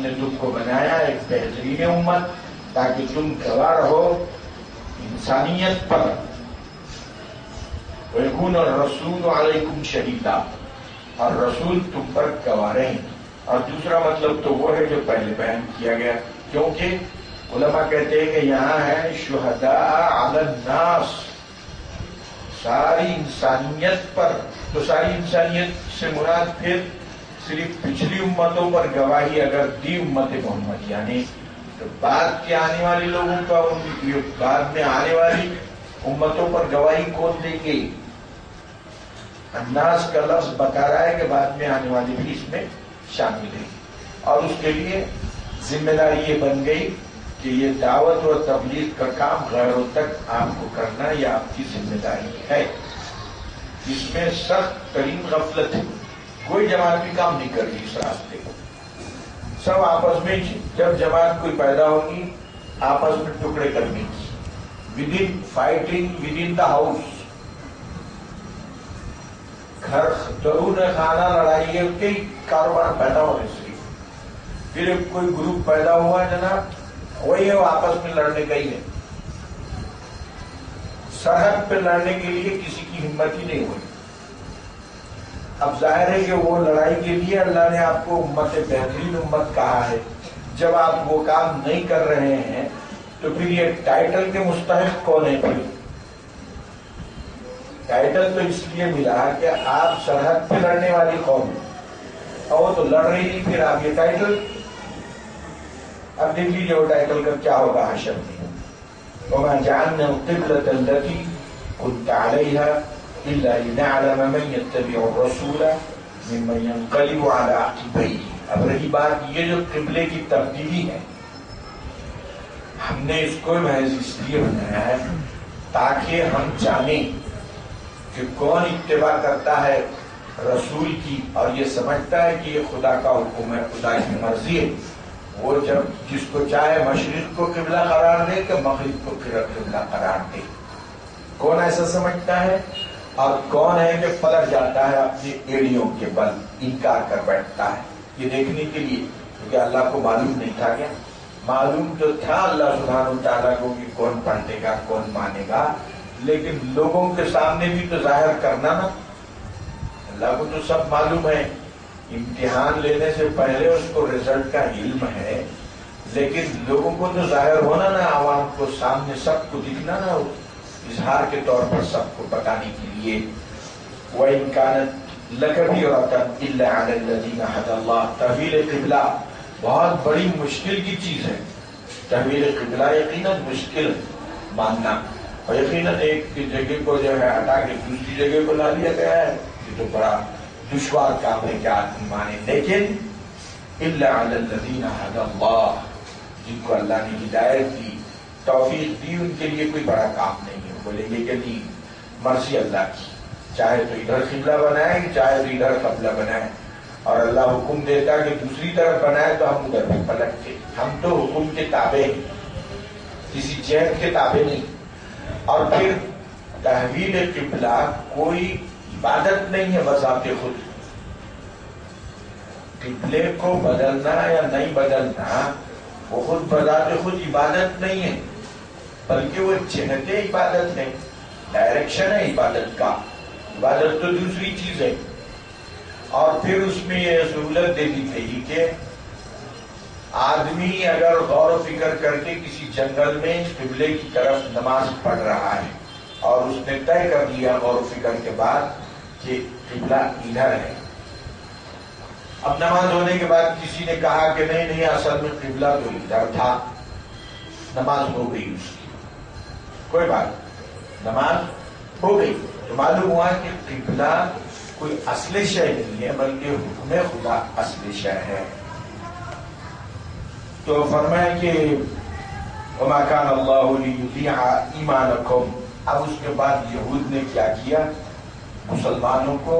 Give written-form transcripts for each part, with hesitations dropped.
نے تم کو بنایا ایک بہترین امت تاکہ تم گواہ رہو انسانیت پر. وَيَكُونَ الرَّسُولُ عَلَيْكُمْ شَهِيدًا، اور رسول تم پر گواہ رہیں. اور دوسرا مطلب تو وہ ہے جو پہلے بیان کیا گیا، کیونکہ علماء کہتے ہیں کہ یہاں ہے شہداء علی الناس، ساری انسانیت پر. تو ساری انسانیت سے مراد پھر صرف پچھلی امتوں پر گواہی اگر دی امت محمد، یعنی تو بعد کے آنے والے لوگوں کا بعد میں آنے والی امتوں پر گواہی کون دیں گے؟ الناس کا لفظ بتا رہا ہے کہ بعد میں آنے والی بھی اس میں شامل ہے. اور اس کے لیے ذمہ داری یہ بن گئی کہ یہ دعوت اور تبلیغ کا کام غیروں تک آپ کو کرنا یہ آپ کی ذمہ داری ہے. اس میں سخت ترین غفلت ہے، کوئی جماعت بھی کام نہیں کر رہی اس راستے کو. سب آپس میں جب جماعت کوئی پیدا ہوگی آپس میں ٹکڑے کرنے کی، with in fighting with in the house. گھر درون خانہ لڑائی کے کاروبار پیدا ہو رہے صرف. پھر کوئی گروپ پیدا ہوا جناب وہی ہے، وہ آپس میں لڑنے کا ہی ہے. سرحد پہ لڑنے کے لیے کسی کی ہمت ہی نہیں ہوئی. اب ظاہر ہے کہ وہ لڑائی کے لیے اللہ نے آپ کو امت بہترین امت کہا ہے. جب آپ وہ کام نہیں کر رہے ہیں تو پھر یہ ٹائٹل کے مستحق کون ہے؟ پھر ٹائٹل تو اس لیے ملا کہ آپ سرحد پہ لڑنے والی قوم اور وہ تو لڑ رہی نہیں، پھر آپ یہ ٹائٹل. اب دیکھ لیجیے وہ ٹائٹل کا کیا ہوگا حشر میں. وَمَا جَعَلْنَا الْقِبْلَةَ الَّتِي كُنْتَ عَلَيْهَا إِلَّا لِنَعْلَمَ مَن يَتَّبِعُ الرَّسُولَ مِمَّن يَنقَلِبُ عَلَىٰ عَقِبَيْهِ. اب رہی بات یہ جو قبلے کی تبدیلی ہے، ہم نے اس کو محض اس لیے بنایا ہے تاکہ ہم جانیں کہ کون اتباع کرتا ہے رسول کی اور یہ سمجھتا ہے کہ یہ خدا کا حکم ہے، خدا کی مرضی ہے. وہ جب جس کو چاہے مشرق کو قبلہ قرار دے کہ مغرب کو قبلہ قرار دے. کون ایسا سمجھتا ہے اور کون ہے کہ پلٹ جاتا ہے اپنی ایڑیوں کے بل، انکار کر بیٹھتا ہے. یہ دیکھنے کے لیے کیونکہ اللہ کو معلوم نہیں تھا. کیا معلوم تو تھا اللہ سبحانہ و تعالیٰ کو کہ کون پلٹے گا کون مانے گا، لیکن لوگوں کے سامنے بھی تو ظاہر کرنا نا. اللہ کو تو سب معلوم ہے، امتحان لینے سے پہلے اس کو رزلٹ کا علم ہے، لیکن لوگوں کو تو ظاہر ہونا نا، عوام کو سامنے سب کو دکھنا نا، اظہار کے طور پر سب کو بتانے کے لیے. وَإِن كَانَتْ لَكَبِيرَةً إِلَّا عَلَى الَّذِينَ هَدَى اللَّهُ. تحویل قبلہ بہت بڑی مشکل کی چیز ہے. تحویل قبلہ یقیناً مشکل ماننا، اور یقیناً ایک جگہ کو جو ہے ہٹا کے دوسری جگہ کو لا لیا گیا ہے، یہ تو بڑا دشوار کام ہے کہ آدمی مانے. لیکن إِلَّا عَلَى الَّذِينَ هَدَى اللَّهُ، جن کو اللہ نے ہدایت دی توفیق دی ان کے لیے کوئی بڑا کام نہیں ہے. بولیں گے کہ نہیں، مرضی اللہ کی، چاہے تو ادھر قبلہ بنائے چاہے تو ادھر قبلہ بنائے، اور اللہ حکم دیتا کہ دوسری طرف بنائے تو ہم ادھر بھی پلٹتے. ہم تو حکم کے تابع ہیں، کسی چین کے تابع نہیں. اور پھر تحویل قبلہ کوئی عبادت نہیں ہے بذات خود. قبلے کو بدلنا یا نہیں بدلنا وہ خود بذات خود عبادت نہیں ہے، بلکہ وہ جہت عبادت ہے، ڈائریکشن ہے عبادت کا. عبادت تو دوسری چیز ہے. اور پھر اس میں یہ سہولت دے دی گئی کہ آدمی اگر غور و فکر کر کے کسی جنگل میں قبلے کی طرف نماز پڑھ رہا ہے اور اس نے طے کر لیا غور و فکر کے بعد کہ قبلہ ادھر ہے. اب نماز ہونے کے بعد کسی نے کہا کہ نہیں اصل میں قبلہ تو ادھر تھا، نماز ہو گئی اس کی، کوئی بات، نماز ہو گئی. تو معلوم ہوا کہ قبلہ کوئی اصل شے نہیں ہے بلکہ حکم خدا اصل شے ہے. تو فرمایا کہ وما كان الله ليضيع ایمانکم. اب اس کے بعد یہود نے کیا کیا، مسلمانوں کو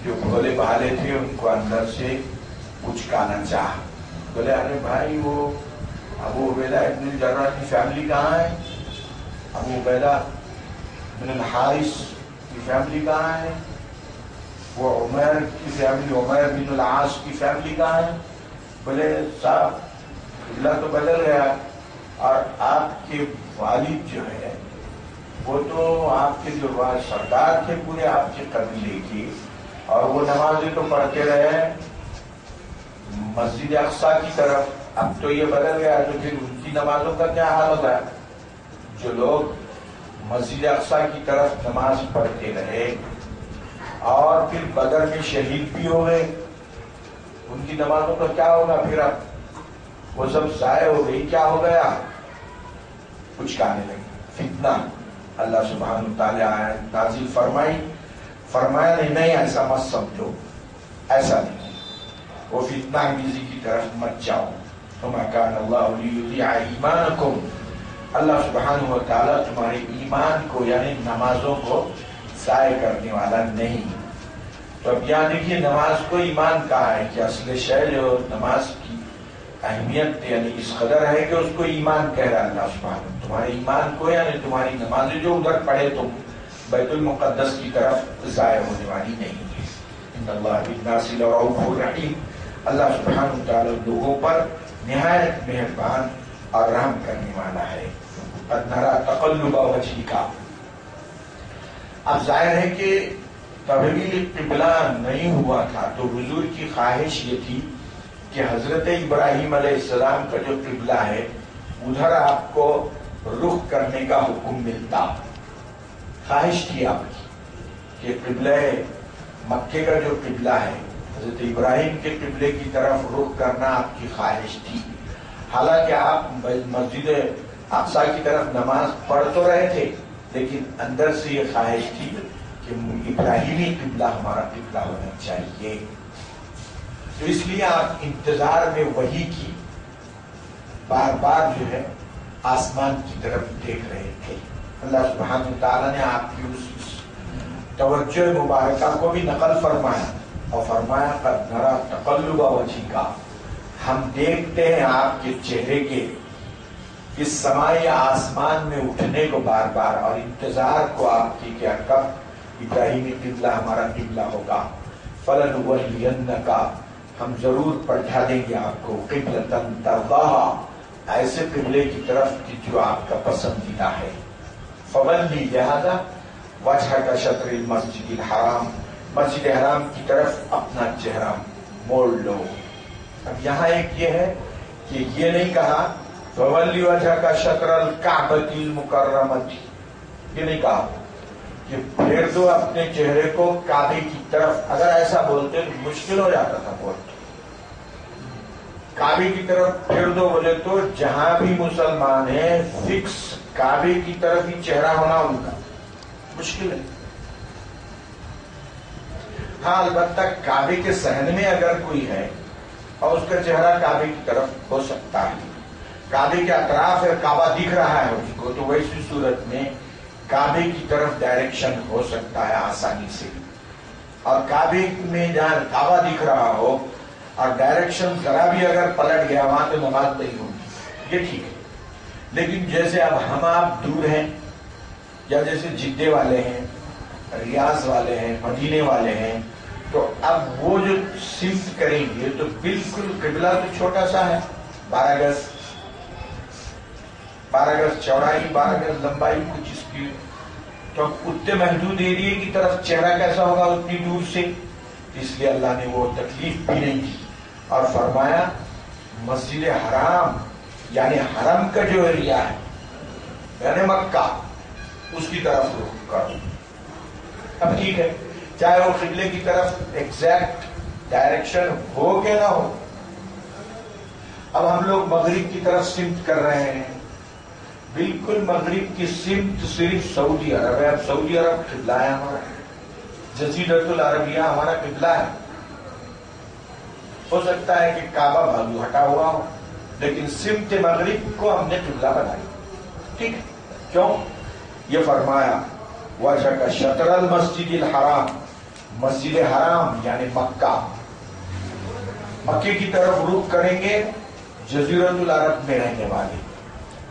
جو بھولے بھالے تھے ان کو اندر سے کچکانا چاہا. بولے ارے بھائی وہ ابو عبیدہ ابن الجراح کی فیملی کہاں ہے، ابو عبیدہ بن الحارث کی فیملی کہاں ہے، وہ عمیر کی فیملی عمیر بن العاص کی فیملی کہاں ہے. بولے صاحب قبلہ تو بدل گیا اور آپ کے والد جو ہے وہ تو آپ کے جو سردار تھے پورے آپ کے قبیلے کی، اور وہ نمازیں تو پڑھتے رہے مسجد اقصیٰ کی طرف، اب تو یہ بدل گیا تو پھر ان کی نمازوں کا کیا حال ہوگا؟ جو لوگ مسجد اقصیٰ کی طرف نماز پڑھتے رہے اور پھر بدر میں شہید بھی ہو گئے، ان کی نمازوں کا کیا ہوگا؟ پھر اب وہ سب ضائع ہو گئی، کیا ہو گیا؟ کچھ کہنے لگے فتنہ۔ اللہ سبحانہ وتعالیٰ نازل فرمایا نہیں ایسا مت سمجھو، ایسا نہیں، وہ فتنہ انگیزی کی طرف مت جاؤ۔ وما كان الله ليضيع ایمانکم، اللہ سبحانہ وتعالیٰ تمہارے ایمان کو یعنی نمازوں کو ضائع کرنے والا نہیں۔ تو اب یہاں دیکھیے نماز کو ایمان کہا ہے کہ اصل شے جو نماز کی اہمیت یعنی اس قدر ہے کہ اس کو ایمان کہہ رہا اللہ سبحانہ، تمہارے ایمان کو یعنی تمہاری نمازیں جو ادھر پڑھے تم بیت المقدس کی طرف ضائع ہونے والی نہیں ہے۔ ان اللہ بالناس لرؤوف رحیم، اللہ سبحانہ وتعالیٰ لوگوں پر نہایت مہربان اور رحم کرنے والا ہے۔ قد نرى تقلب وجهك، اب ظاہر ہے کہ تبدیل قبلہ نہیں ہوا تھا، تو حضور کی خواہش یہ تھی کہ حضرت ابراہیم علیہ السلام کا جو قبلہ ہے ادھر آپ کو رخ کرنے کا حکم ملتا، خواہش تھی آپ کی کہ قبلہ مکے کا جو قبلہ ہے حضرت ابراہیم کے قبلے کی طرف رخ کرنا آپ کی خواہش تھی، حالانکہ آپ مسجد اقصیٰ کی طرف نماز پڑھ تو رہے تھے لیکن اندر سے یہ خواہش تھی کہ ابراہیمی قبلہ ہمارا قبلہ ہونا چاہیے، تو اس لیے آپ انتظار میں وحی کی بار بار جو ہے آسمان کی طرف دیکھ رہے تھے۔ اللہ سبحانہ وتعالیٰ نے آپ کی اس توجہ مبارکہ کو بھی نقل فرمایا اور فرمایا قد نرى تقلب وجهك، ہم دیکھتے ہیں آپ کے چہرے کے اس سمائی آسمان میں اٹھنے کو بار بار اور انتظار کو آپ کی کہ کب ابراہیمی قبلہ ہمارا قبلہ ہوگا۔ فَلَنُوَلِّيَنَّكَ، ہم ضرور پلٹا دیں گے آپ کو قبلةً ترضاها، ایسے قبلے کی طرف کہ جو آپ کا پسندیدہ ہے۔ فَوَلِّ، لہذا وجهك شطر المسجد الحرام، مسجد حرام کی طرف اپنا چہرہ موڑ لو۔ اب یہاں ایک یہ ہے کہ یہ نہیں کہا فَوَلِّ وَجْهَكَ شَطْرَ الْكَعْبَةِ الْمُكَرَّمَةِ، یہ نہیں کہا کہ پھیر دو اپنے چہرے کو کعبے کی طرف، اگر ایسا بولتے تو مشکل ہو جاتا تھا بہت، کعبے کی طرف پھیر دو بولے تو جہاں بھی مسلمان ہیں فکس کعبے کی طرف ہی چہرہ ہونا ان کا مشکل ہے۔ ہاں البتہ کعبے کے صحن میں اگر کوئی ہے اور اس کا چہرہ کعبے کی طرف ہو سکتا ہے، کعبے کے اطراف ہے کعبہ دکھ رہا ہے اس کو، تو ویسی صورت میں کعبے کی طرف ڈائریکشن ہو سکتا ہے آسانی سے، اور کعبے میں جہاں کعبہ دکھ رہا ہو اور ڈائریکشن ذرا بھی اگر پلٹ گیا وہاں تو نماز نہیں ہوگی، یہ ٹھیک ہے۔ لیکن جیسے اب ہم آپ دور ہیں، یا جیسے جدے والے ہیں، ریاض والے ہیں، مدینے والے ہیں، تو اب وہ جو سمت کریں گے تو بالکل قبلہ تو چھوٹا سا ہے، 12 گز چوڑائی، 12 گز لمبائی کچھ اس کی، تو اتنے محدود ایریے کی طرف چہرہ کیسا ہوگا اتنی دور سے؟ اس لیے اللہ نے وہ تکلیف بھی نہیں کی اور فرمایا مسجد حرام یعنی حرم کا جو ایریا ہے یعنی مکہ، اس کی طرف رخ کرو۔ اب ٹھیک ہے، چاہے وہ قبلے کی طرف ایگزیکٹ ڈائریکشن ہو کہ نہ ہو، اب ہم لوگ مغرب کی طرف سمت کر رہے ہیں، بالکل مغرب کی سمت صرف سعودی عرب ہے، اب سعودی عرب قبلہ ہے ہمارا، جزیرۃ العربیہ ہمارا قبلہ ہے، ہو سکتا ہے کہ کعبہ بھالو ہٹا ہوا ہو لیکن سمت مغرب کو ہم نے قبلہ بنائی، ٹھیک ہے، کیوں؟ یہ فرمایا وَجْهَكَ شَطْرَ الْمَسْجِدِ الْحَرَامِ، مسجد حرام یعنی مکہ، مکے کی طرف رخ کریں گے جزیرۃ العرب میں رہنے والے،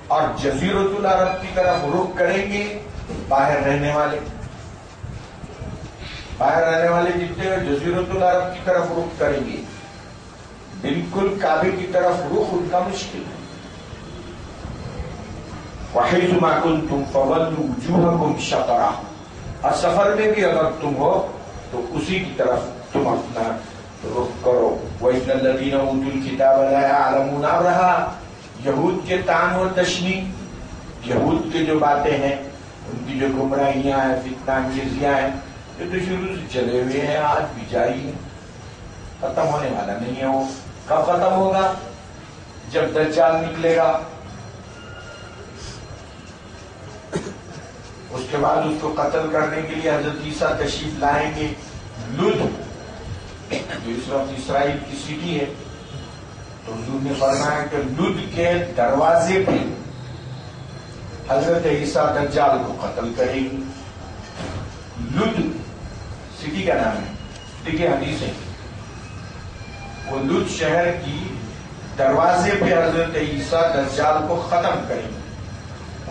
اور جزیرۃ العرب کی طرف رخ کریں گے باہر رہنے والے، باہر رہنے والے جتنے جزیرۃ العرب کی طرف رخ کریں گے، بالکل کعبے کی طرف رخ ان کا مشکل ہے. وَحَيْثُ مَا كُنْتُمْ فَوَلُّوا وُجُوهَكُمْ شَطْرَهُ. اور سفر میں بھی اگر تم ہو تو اسی کی طرف تم اپنا رخ کرو. وَإِنَّ الَّذِينَ أُوتُوا الْكِتَابَ لَا يَعْلَمُونَ. اب رہا یہود کے طعن و تشنیع، یہود کے جو باتیں ہیں، ان کی جو گمراہیاں ہیں، فتنہ انگیزیاں ہیں، یہ تو شروع سے چلے ہوئے ہیں، آج بھی جاری ہیں، ختم ہونے والا نہیں ہے. وہ کب ختم ہوگا؟ جب دجال نکلے گا، اس کے بعد اس کو قتل کرنے کے لیے حضرت عیسیٰ تشریف لائیں گے. لد جو اس وقت اسرائیل کی سٹی ہے، تو حضور نے فرمایا کہ لد کے دروازے پہ حضرت عیسیٰ دجال کو قتل کرے گی. لد سٹی کا نام ہے، دیکھیے حدیث ہے، وہ لد شہر کی دروازے پہ حضرت عیسیٰ دجال کو ختم کرے گی.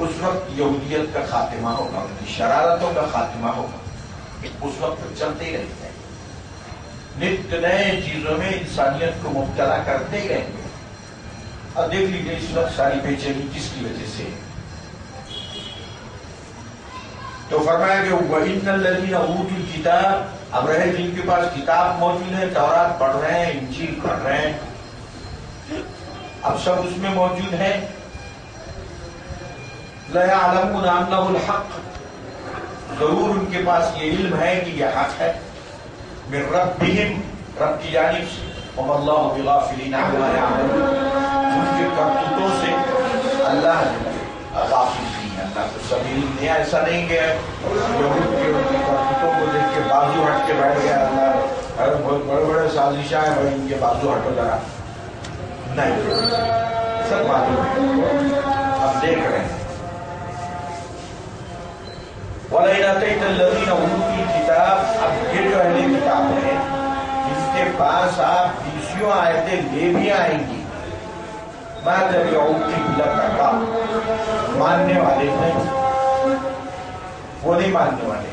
اس وقت یہودیت کا خاتمہ ہوگا، ان کی شرارتوں کا خاتمہ ہوگا. اس وقت چلتے ہی رہتے ہیں، نت نئے چیزوں میں انسانیت کو مبتلا کرتے ہی رہیں گے. اب دیکھ لیجیے اس وقت ساری بے چینی کس کی وجہ سے ہے. تو فرمایا کہ وَإِنَّ الَّذِينَ أُوتُوا الْكِتَابَ. اب رہے جن کے پاس کتاب موجود ہے، تورات پڑھ رہے ہیں، انجیل پڑھ رہے ہیں، اب سب اس میں موجود ہے. لَا يَعْلَمُونَ أَنَّهُ الْحَقُّ. ضرور ان کے پاس یہ علم ہے کہ یہ حق ہے. من ربهم، رب کی جانب سے. وَمَا اللَّهُ بِغَافِلٍ عَمَّا يَعْمَلُونَ. ان کے کرتوتوں سے اللہ غافل نہیں ہے، اللہ کو سب علم نہیں. ایسا نہیں کہ یہود کے ان کی کرتوتوں کو دیکھ کے بازو ہٹ کے بیٹھ گیا اللہ بہت بڑے بڑے سازشاں ہیں بھائی ان کے بازو ہٹو ذرا. نہیں، سب معلوم ہے، اب دیکھ رہے ہیں. وَلَئِنْ أَتَيْتَ الَّذِينَ أُوتُوا الْكِتَابَ. اب یہ جو اہل کتاب ہیں ان کے پاس آپ 20 آیتیں لے بھی آئیں گی، مَا تَبِعُوا قِبْلَتَكَ. ماننے والے نہیں، وہ نہیں ماننے والے.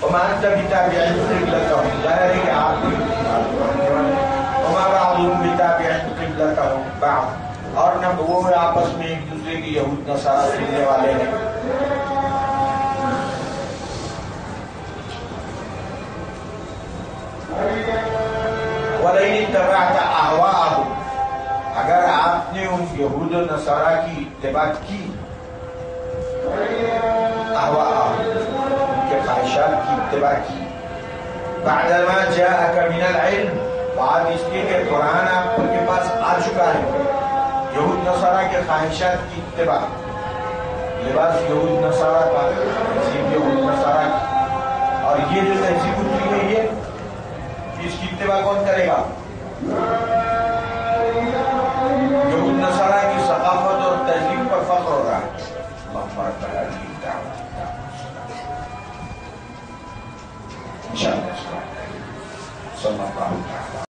وَمَا أَنْتَ بِتَابِعٍ قِبْلَتَهُمْ. ظاہر ہے کہ آپ بھی ماننے والے. وَمَا بَعْضُهُمْ بِتَابِعٍ قِبْلَتَهُمْ بَعْضٍ. اور نہ وہ آپس میں ایک دوسرے کی یہود نصارہ سننے والے ہیں. وَلَئِنِ اتَّبَعْتَ أَهْوَاءَهُمْ. اگر آپ نے ان یہود و نصارہ کی اتباع کی، أَهْوَاءَهُمْ ان کے خواہشات کی اتباع کی، بعد ما جاءك من العلم، بعد اس کے کہ قرآن آپ کے پاس آ چکا ہے. یہود نصارہ کے خواہشات کی اتباع، لباس یہود نصارہ کا، تہذیب یہود نصارہ کی، اور یہ جو تہذیب اتری ہے یہ اس کی اتباع کون کرے گا؟ یہود نصارہ کی ثقافت اور تہذیب پر فخر ہو رہا ہے. انشاءاللہ صلی اللہ علیہ وسلم.